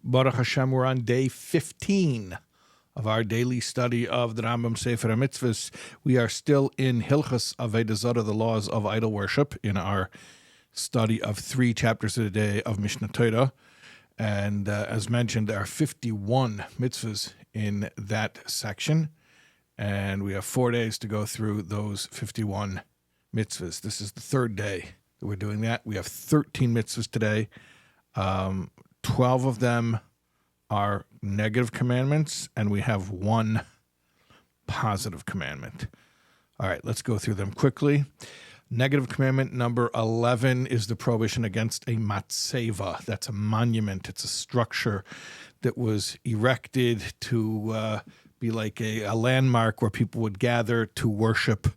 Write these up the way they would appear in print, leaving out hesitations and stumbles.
Baruch Hashem, we're on day 15 of our daily study of the Rambam Sefer HaMitzvos. We are still in Hilchos Avodah Zarah, the laws of idol worship, in our study of 3 chapters a day of Mishnah Torah. And as mentioned, there are 51 mitzvahs in that section, and we have 4 days to go through those 51 mitzvahs. This is the third day that we're doing that. We have 13 mitzvahs today. 12 of them are negative commandments, and we have 1 positive commandment. All right, let's go through them quickly. Negative commandment number 11 is the prohibition against a matzeva. That's a monument. It's a structure that was erected to be like a landmark where people would gather to worship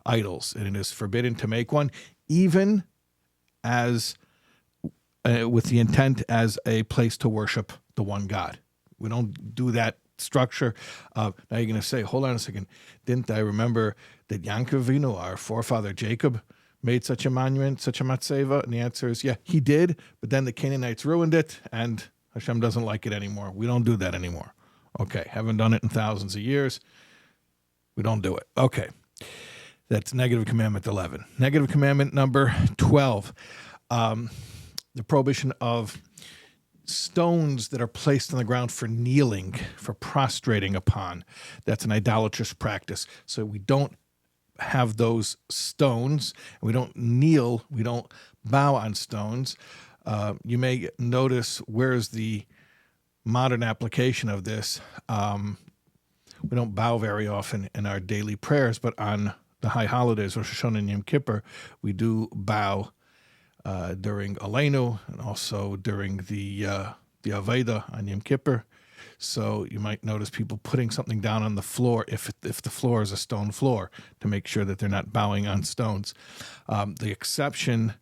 idols. And it is forbidden to make one, even as with the intent as a place to worship the one God. We don't do that structure. Now you're going to say, hold on a second, didn't I remember that Yaakov Avinu, our forefather Jacob, made such a monument, such a matzeva? And the answer is, yeah, he did, but then the Canaanites ruined it, and Hashem doesn't like it anymore. We don't do that anymore. Okay, haven't done it in thousands of years. We don't do it. Okay, that's negative commandment 11. Negative commandment number 12. The prohibition of stones that are placed on the ground for kneeling, for prostrating upon. That's an idolatrous practice. So we don't have those stones. We don't kneel. We don't bow on stones. You may notice, where's the modern application of this? We don't bow very often in our daily prayers, but on the high holidays, Rosh Hashanah and Yom Kippur, we do bow during Aleinu and also during the Aveda on Yom Kippur. So you might notice people putting something down on the floor if the floor is a stone floor to make sure that they're not bowing on stones. The exception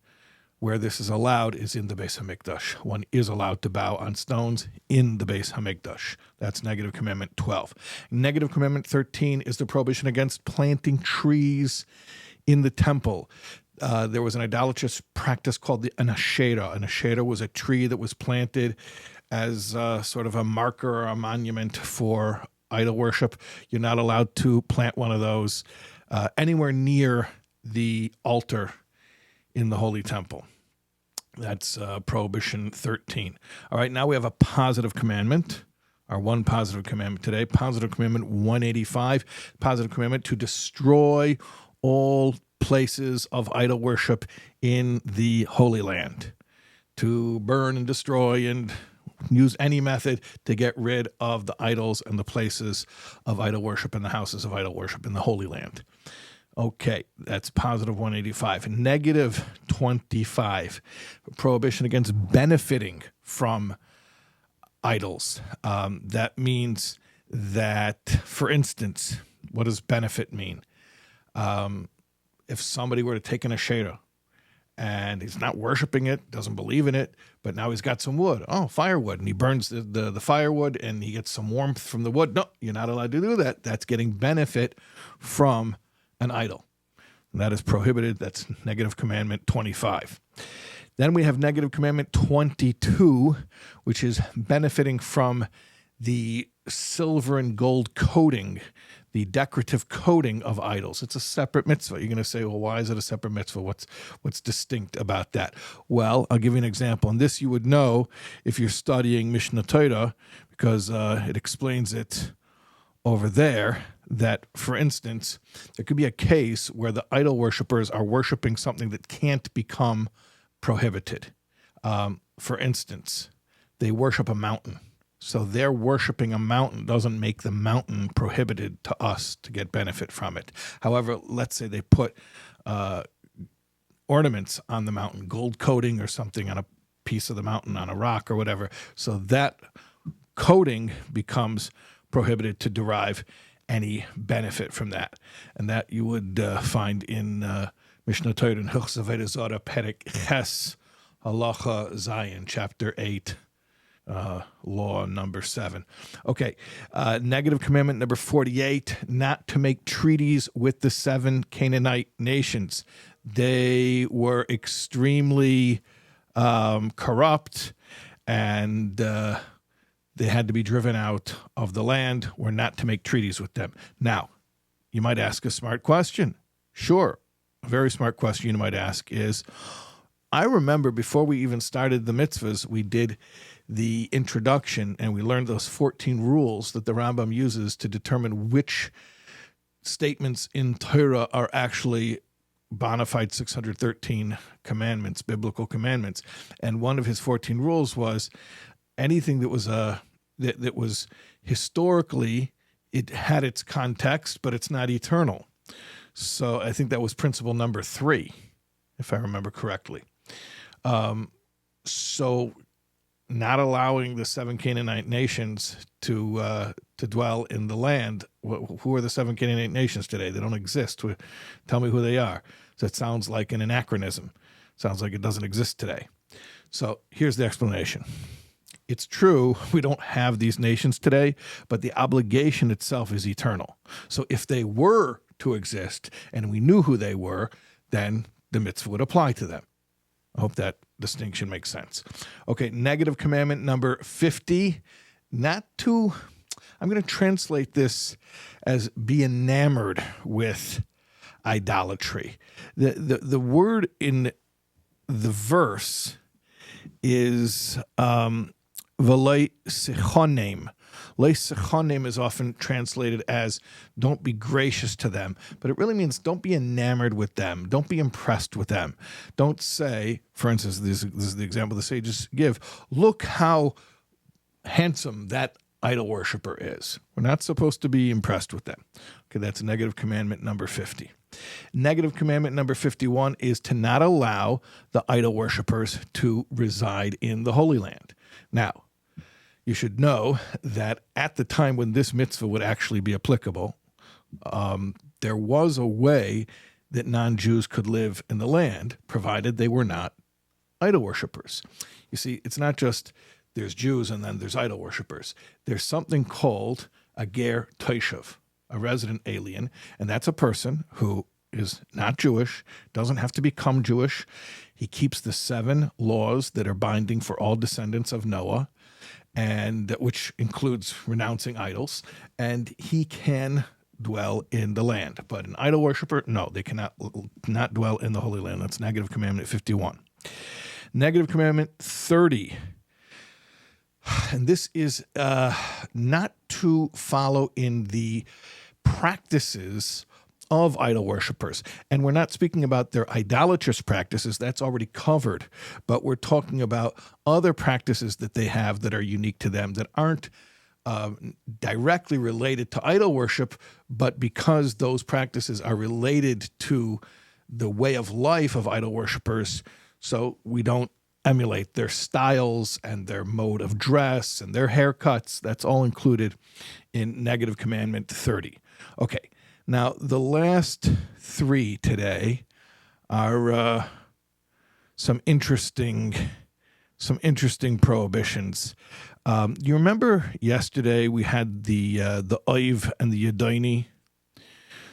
where this is allowed is in the Beis HaMikdash. One is allowed to bow on stones in the Beis HaMikdash. That's negative commandment 12. Negative commandment 13 is the prohibition against planting trees in the temple. There was an idolatrous practice called an Asherah. An Asherah was a tree that was planted as sort of a marker or a monument for idol worship. You're not allowed to plant one of those anywhere near the altar in the Holy Temple. That's Prohibition 13. All right, now we have a positive commandment. Our 1 positive commandment today. Positive commandment 185. Positive commandment to destroy all places of idol worship in the Holy Land, to burn and destroy and use any method to get rid of the idols and the places of idol worship and the houses of idol worship in the Holy Land. Okay, that's positive 185. Negative 25, prohibition against benefiting from idols. That means that, for instance, what does benefit mean? If somebody were to take an Asherah and he's not worshiping it, doesn't believe in it, but now he's got some wood. Oh, firewood. And he burns the firewood and he gets some warmth from the wood. No, you're not allowed to do that. That's getting benefit from an idol. And that is prohibited. That's negative commandment 25. Then we have negative commandment 22, which is benefiting from the silver and gold coating, the decorative coating of idols. It's a separate mitzvah. You're going to say, well, why is it a separate mitzvah? What's distinct about that? Well, I'll give you an example. And this you would know if you're studying Mishnah Torah, because it explains it over there, that, for instance, there could be a case where the idol worshipers are worshiping something that can't become prohibited. For instance, they worship a mountain. So their worshiping a mountain doesn't make the mountain prohibited to us to get benefit from it. However, let's say they put ornaments on the mountain, gold coating or something on a piece of the mountain, on a rock or whatever. So that coating becomes prohibited to derive any benefit from that. And that you would find in Mishnah Torah in Hilchos Avodah Zarah, Perek Ches, Halacha Zayin, chapter 8. Law number 7. Okay, negative commandment number 48, not to make treaties with the 7 Canaanite nations. They were extremely corrupt, and they had to be driven out of the land. We're not to make treaties with them. Now, you might ask a smart question. Sure, a very smart question you might ask is, I remember before we even started the mitzvahs, we did the introduction and we learned those 14 rules that the Rambam uses to determine which statements in Torah are actually bona fide 613 commandments, biblical commandments. And one of his 14 rules was anything that was that was historically, it had its context, but it's not eternal. So I think that was principle number 3, if I remember correctly. So not allowing the 7 Canaanite nations to dwell in the land. Who are the 7 Canaanite nations today? They don't exist. Tell me who they are. So it sounds like an anachronism. Sounds like it doesn't exist today. So here's the explanation. It's true, we don't have these nations today, but the obligation itself is eternal. So if they were to exist and we knew who they were, then the mitzvah would apply to them. I hope that distinction makes sense. Okay, negative commandment number 50. I'm going to translate this as be enamored with idolatry. The word in the verse is v'lei sichonem. Lei sichonem is often translated as don't be gracious to them, but it really means don't be enamored with them. Don't be impressed with them. Don't say, for instance, this is the example the sages give, look how handsome that idol worshiper is. We're not supposed to be impressed with them. Okay, that's negative commandment number 50. Negative commandment number 51 is to not allow the idol worshipers to reside in the Holy Land. Now, you should know that at the time when this mitzvah would actually be applicable, there was a way that non-Jews could live in the land, provided they were not idol worshipers. You see, it's not just there's Jews and then there's idol worshipers. There's something called a ger toshav, a resident alien, and that's a person who is not Jewish, doesn't have to become Jewish. He keeps the 7 laws that are binding for all descendants of Noah, and which includes renouncing idols, and he can dwell in the land. But an idol worshiper, no, they cannot not dwell in the Holy Land. That's negative commandment 51. Negative commandment 30. And this is not to follow in the practices of idol worshipers. And we're not speaking about their idolatrous practices. That's already covered. But we're talking about other practices that they have that are unique to them, that aren't directly related to idol worship, but because those practices are related to the way of life of idol worshipers, so we don't emulate their styles and their mode of dress and their haircuts. That's all included in negative commandment 30. Okay, now the last 3 today are some interesting prohibitions. You remember yesterday we had the oiv and the yadaini.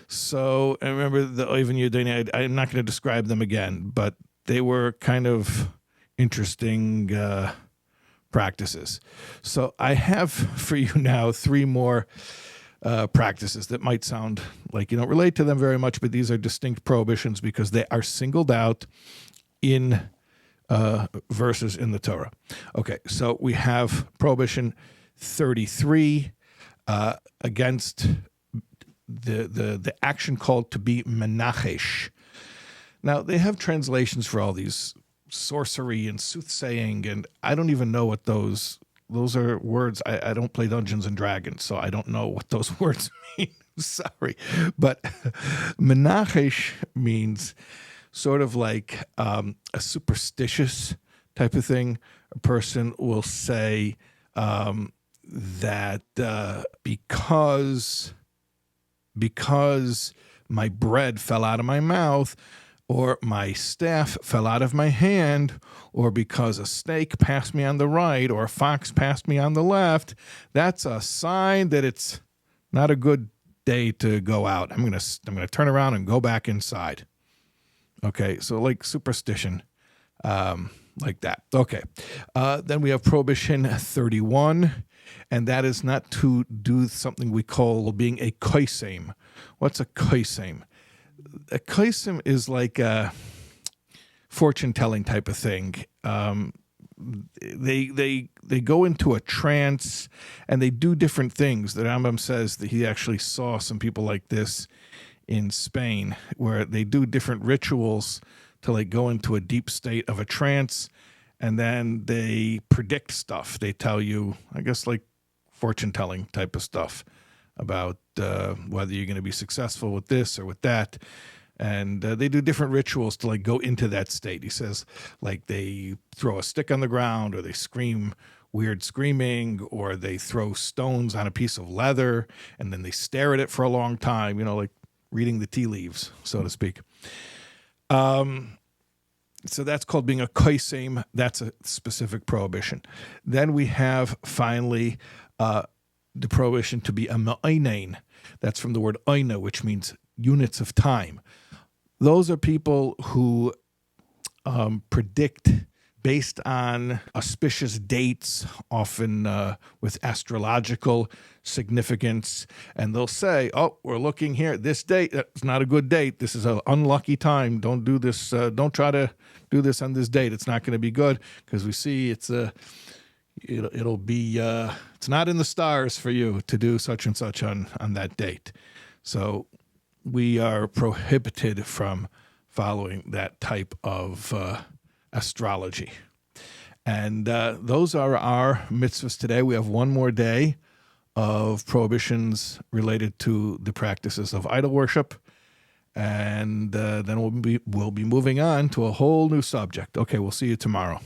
So I remember the oiv and yadaini. I'm not going to describe them again, but they were kind of interesting practices. So I have for you now 3 more practices that might sound like you don't relate to them very much, but these are distinct prohibitions because they are singled out in verses in the Torah. Okay, so we have prohibition 33 against the action called to be menachesh. Now, they have translations for all these sorcery and soothsaying, and I don't even know what those are words. I don't play Dungeons and Dragons, so I don't know what those words mean. Sorry. But menachesh means sort of like a superstitious type of thing. A person will say that because my bread fell out of my mouth, or my staff fell out of my hand, or because a snake passed me on the right, or a fox passed me on the left, that's a sign that it's not a good day to go out. I'm gonna turn around and go back inside. Okay, so like superstition, like that. Okay. Then we have Prohibition 31, and that is not to do something we call being a koisem. What's a koisem? A koisem is like a fortune-telling type of thing. They go into a trance and they do different things. The Rambam says that he actually saw some people like this in Spain, where they do different rituals to like go into a deep state of a trance, and then they predict stuff. They tell you, I guess, like fortune-telling type of stuff about whether you're going to be successful with this or with that. And they do different rituals to like go into that state. He says, like they throw a stick on the ground, or they scream weird screaming, or they throw stones on a piece of leather, and then they stare at it for a long time, like reading the tea leaves, so to speak. So that's called being a koisem. That's a specific prohibition. Then we have, finally, the prohibition to be a ma'ainain. That's from the word aina, which means units of time. Those are people who predict based on auspicious dates, often with astrological significance. And they'll say, oh, we're looking here at this date. That's not a good date. This is an unlucky time. Don't do this. Don't try to do this on this date. It's not going to be good, because we see it's not in the stars for you to do such and such on that date. So we are prohibited from following that type of astrology. And those are our mitzvahs today. We have one more day of prohibitions related to the practices of idol worship. And then we'll be moving on to a whole new subject. Okay, we'll see you tomorrow.